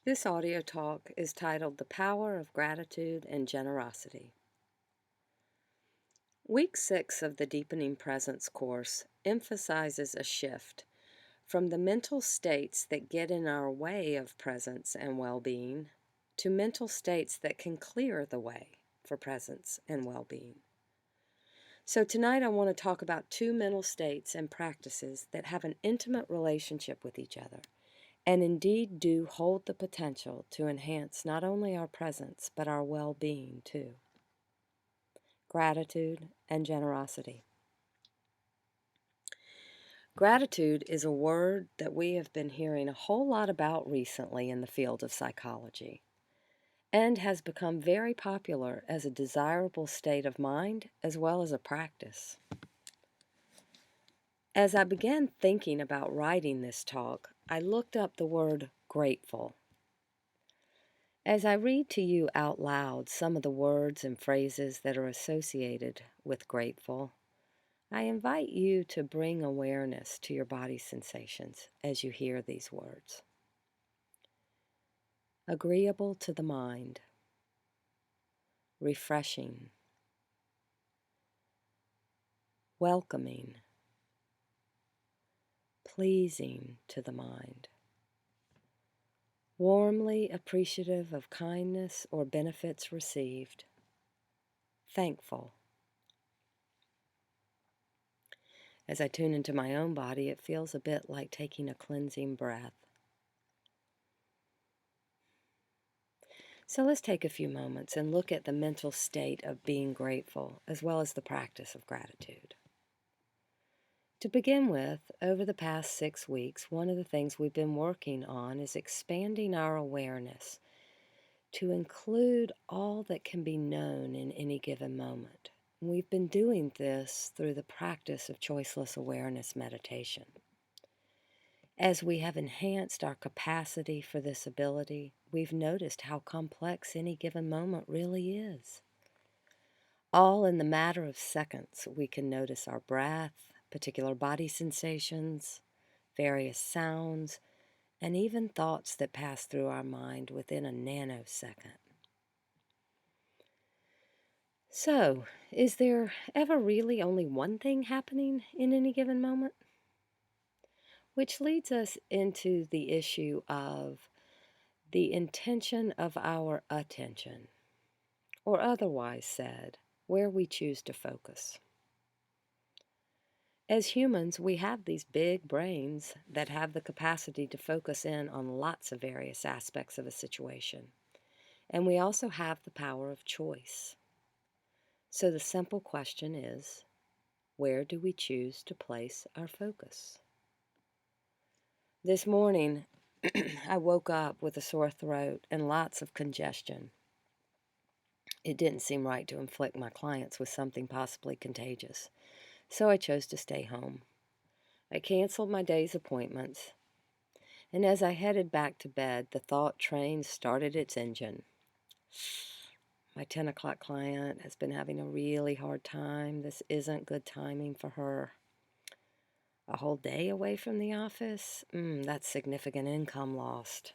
This audio talk is titled The Power of Gratitude and Generosity. Week 6 of the Deepening Presence course emphasizes a shift from the mental states that get in our way of presence and well-being to mental states that can clear the way for presence and well-being. So tonight I want to talk about two mental states and practices that have an intimate relationship with each other, and indeed do hold the potential to enhance not only our presence, but our well-being too. Gratitude and generosity. Gratitude is a word that we have been hearing a whole lot about recently in the field of psychology, and has become very popular as a desirable state of mind as well as a practice. As I began thinking about writing this talk, I looked up the word grateful. As I read to you out loud some of the words and phrases that are associated with grateful, I invite you to bring awareness to your body sensations as you hear these words. Agreeable to the mind, refreshing, welcoming, pleasing to the mind, warmly appreciative of kindness or benefits received, thankful. As I tune into my own body, it feels a bit like taking a cleansing breath. So let's take a few moments and look at the mental state of being grateful, as well as the practice of gratitude. To begin with, over the past 6 weeks, one of the things we've been working on is expanding our awareness to include all that can be known in any given moment. We've been doing this through the practice of choiceless awareness meditation. As we have enhanced our capacity for this ability, we've noticed how complex any given moment really is. All in the matter of seconds, we can notice our breath, particular body sensations, various sounds, and even thoughts that pass through our mind within a nanosecond. So, is there ever really only one thing happening in any given moment? Which leads us into the issue of the intention of our attention, or otherwise said, where we choose to focus. As humans, we have these big brains that have the capacity to focus in on lots of various aspects of a situation. And we also have the power of choice. So the simple question is, where do we choose to place our focus? This morning, I woke up with a sore throat and lots of congestion. It didn't seem right to inflict my clients with something possibly contagious, so I chose to stay home. I canceled my day's appointments, and as I headed back to bed, the thought train started its engine. My 10 o'clock client has been having a really hard time. This isn't good timing for her. A whole day away from the office? That's significant income lost.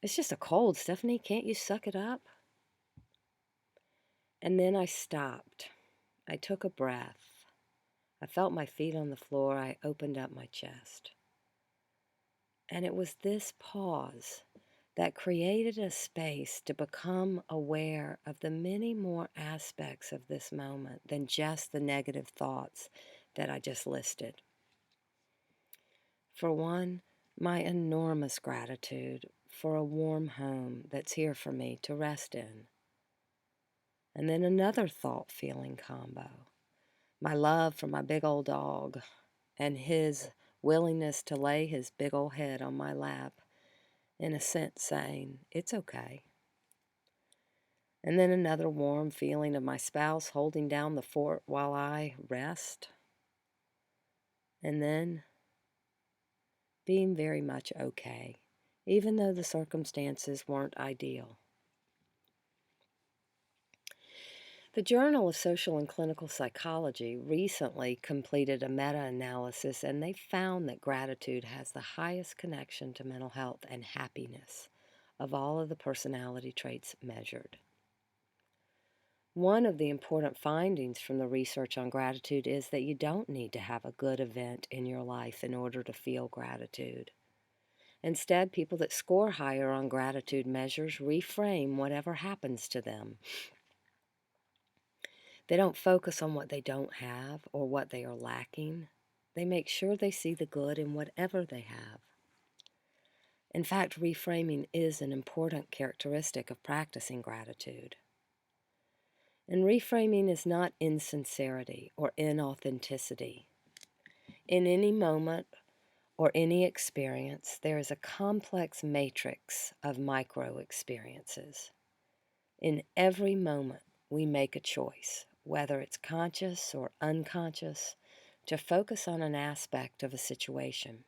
It's just a cold, Stephanie. Can't you suck it up? And then I stopped. I took a breath. I felt my feet on the floor. I opened up my chest. And it was this pause that created a space to become aware of the many more aspects of this moment than just the negative thoughts that I just listed. For one, my enormous gratitude for a warm home that's here for me to rest in. And then another thought-feeling combo. My love for my big old dog and his willingness to lay his big old head on my lap, in a sense saying, it's okay. And then another warm feeling of my spouse holding down the fort while I rest. And then being very much okay, even though the circumstances weren't ideal. The Journal of Social and Clinical Psychology recently completed a meta-analysis, and they found that gratitude has the highest connection to mental health and happiness of all of the personality traits measured. One of the important findings from the research on gratitude is that you don't need to have a good event in your life in order to feel gratitude. Instead, people that score higher on gratitude measures reframe whatever happens to them. They don't focus on what they don't have or what they are lacking. They make sure they see the good in whatever they have. In fact, reframing is an important characteristic of practicing gratitude. And reframing is not insincerity or inauthenticity. In any moment or any experience, there is a complex matrix of micro experiences. In every moment, we make a choice, whether it's conscious or unconscious, to focus on an aspect of a situation.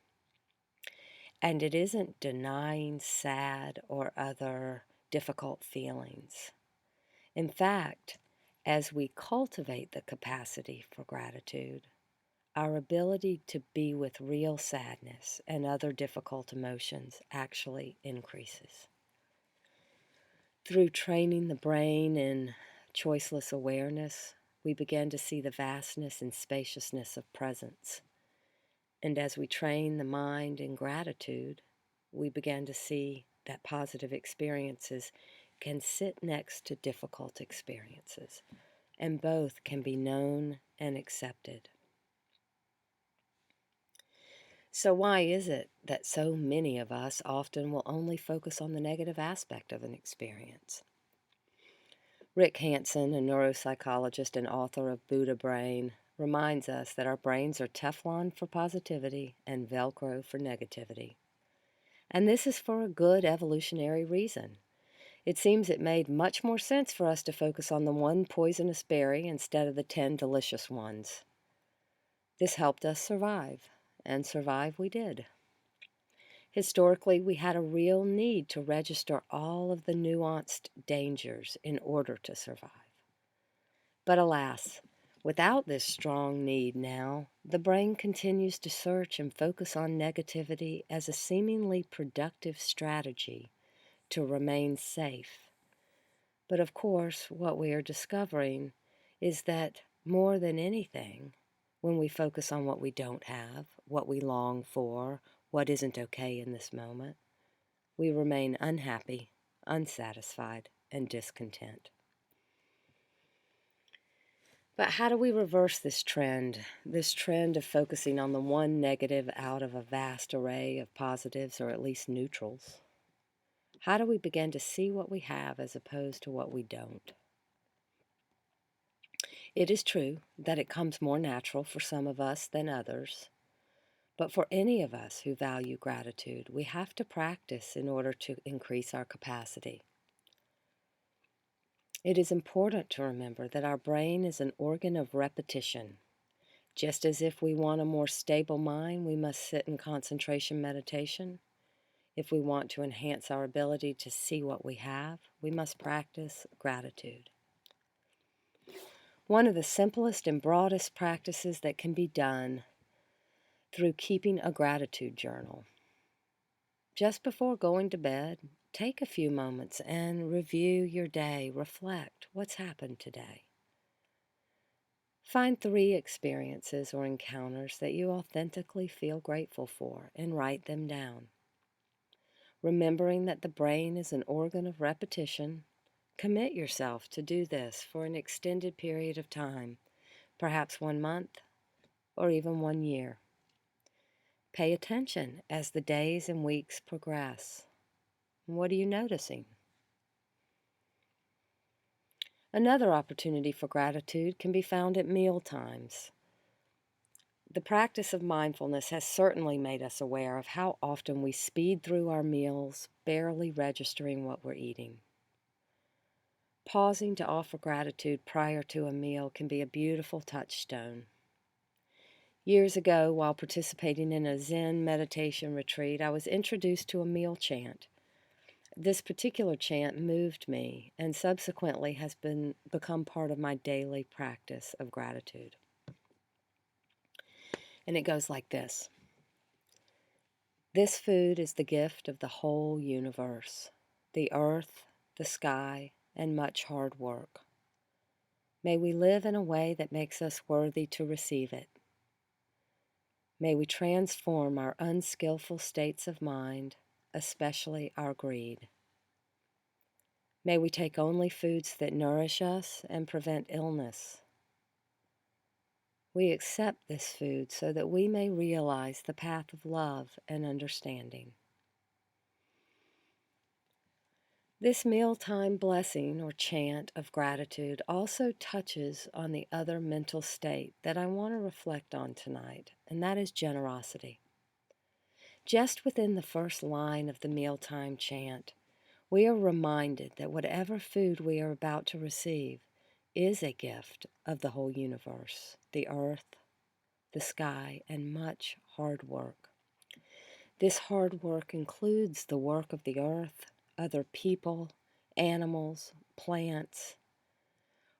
And it isn't denying sad or other difficult feelings. In fact, as we cultivate the capacity for gratitude, our ability to be with real sadness and other difficult emotions actually increases. Through training the brain in choiceless awareness, we begin to see the vastness and spaciousness of presence. And as we train the mind in gratitude, we begin to see that positive experiences can sit next to difficult experiences, and both can be known and accepted. So why is it that so many of us often will only focus on the negative aspect of an experience? Rick Hanson, a neuropsychologist and author of Buddha Brain, reminds us that our brains are Teflon for positivity and Velcro for negativity. And this is for a good evolutionary reason. It seems it made much more sense for us to focus on the one poisonous berry instead of the 10 delicious ones. This helped us survive, and survive we did. Historically, we had a real need to register all of the nuanced dangers in order to survive. But alas, without this strong need now, the brain continues to search and focus on negativity as a seemingly productive strategy to remain safe. But of course, what we are discovering is that more than anything, when we focus on what we don't have, what we long for, what isn't okay in this moment, we remain unhappy, unsatisfied, and discontent. But how do we reverse this trend of focusing on the one negative out of a vast array of positives, or at least neutrals? How do we begin to see what we have as opposed to what we don't? It is true that it comes more natural for some of us than others, but for any of us who value gratitude, we have to practice in order to increase our capacity. It is important to remember that our brain is an organ of repetition. Just as if we want a more stable mind, we must sit in concentration meditation. If we want to enhance our ability to see what we have, we must practice gratitude. One of the simplest and broadest practices that can be done through keeping a gratitude journal. Just before going to bed, take a few moments and review your day, reflect what's happened today. Find 3 experiences or encounters that you authentically feel grateful for and write them down. Remembering that the brain is an organ of repetition, commit yourself to do this for an extended period of time, perhaps 1 month or even 1 year. Pay attention as the days and weeks progress. What are you noticing? Another opportunity for gratitude can be found at meal times. The practice of mindfulness has certainly made us aware of how often we speed through our meals, barely registering what we're eating. Pausing to offer gratitude prior to a meal can be a beautiful touchstone. Years ago, while participating in a Zen meditation retreat, I was introduced to a meal chant. This particular chant moved me and subsequently has become part of my daily practice of gratitude. And it goes like this. This food is the gift of the whole universe. the earth, the sky, and much hard work. May we live in a way that makes us worthy to receive it. May we transform our unskillful states of mind, especially our greed. May we take only foods that nourish us and prevent illness. We accept this food so that we may realize the path of love and understanding. This mealtime blessing or chant of gratitude also touches on the other mental state that I want to reflect on tonight, and that is generosity. Just within the first line of the mealtime chant, we are reminded that whatever food we are about to receive is a gift of the whole universe, the earth, the sky, and much hard work. This hard work includes the work of the earth, other people, animals, plants.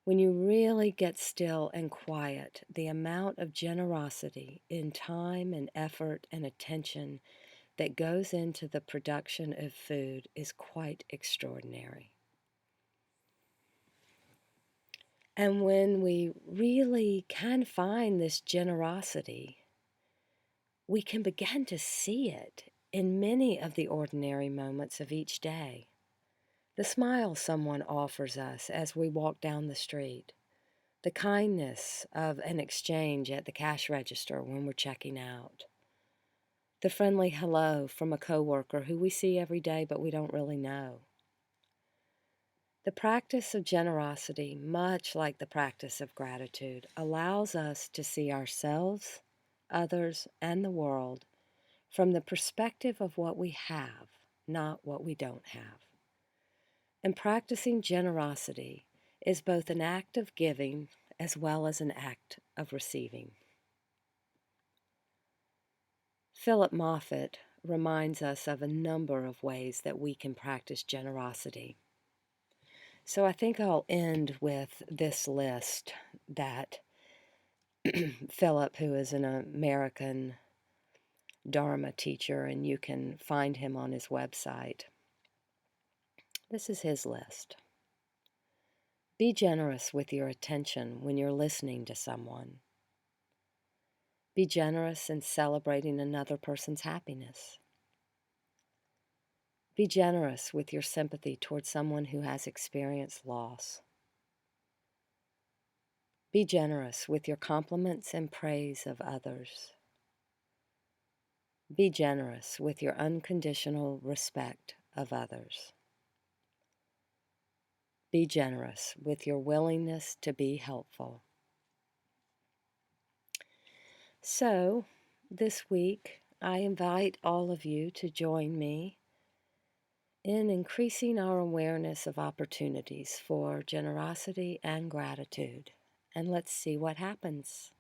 When you really get still and quiet, the amount of generosity in time and effort and attention that goes into the production of food is quite extraordinary. And when we really can find this generosity, we can begin to see it in many of the ordinary moments of each day. The smile someone offers us as we walk down the street, the kindness of an exchange at the cash register when we're checking out, the friendly hello from a coworker who we see every day but we don't really know. The practice of generosity, much like the practice of gratitude, allows us to see ourselves, others, and the world from the perspective of what we have, not what we don't have. And practicing generosity is both an act of giving as well as an act of receiving. Philip Moffitt reminds us of a number of ways that we can practice generosity. So I think I'll end with this list that Philip, who is an American Dharma teacher, and you can find him on his website. This is his list. Be generous with your attention when you're listening to someone. Be generous in celebrating another person's happiness. Be generous with your sympathy towards someone who has experienced loss. Be generous with your compliments and praise of others. Be generous with your unconditional respect of others. Be generous with your willingness to be helpful. So, this week, I invite all of you to join me in increasing our awareness of opportunities for generosity and gratitude. And let's see what happens.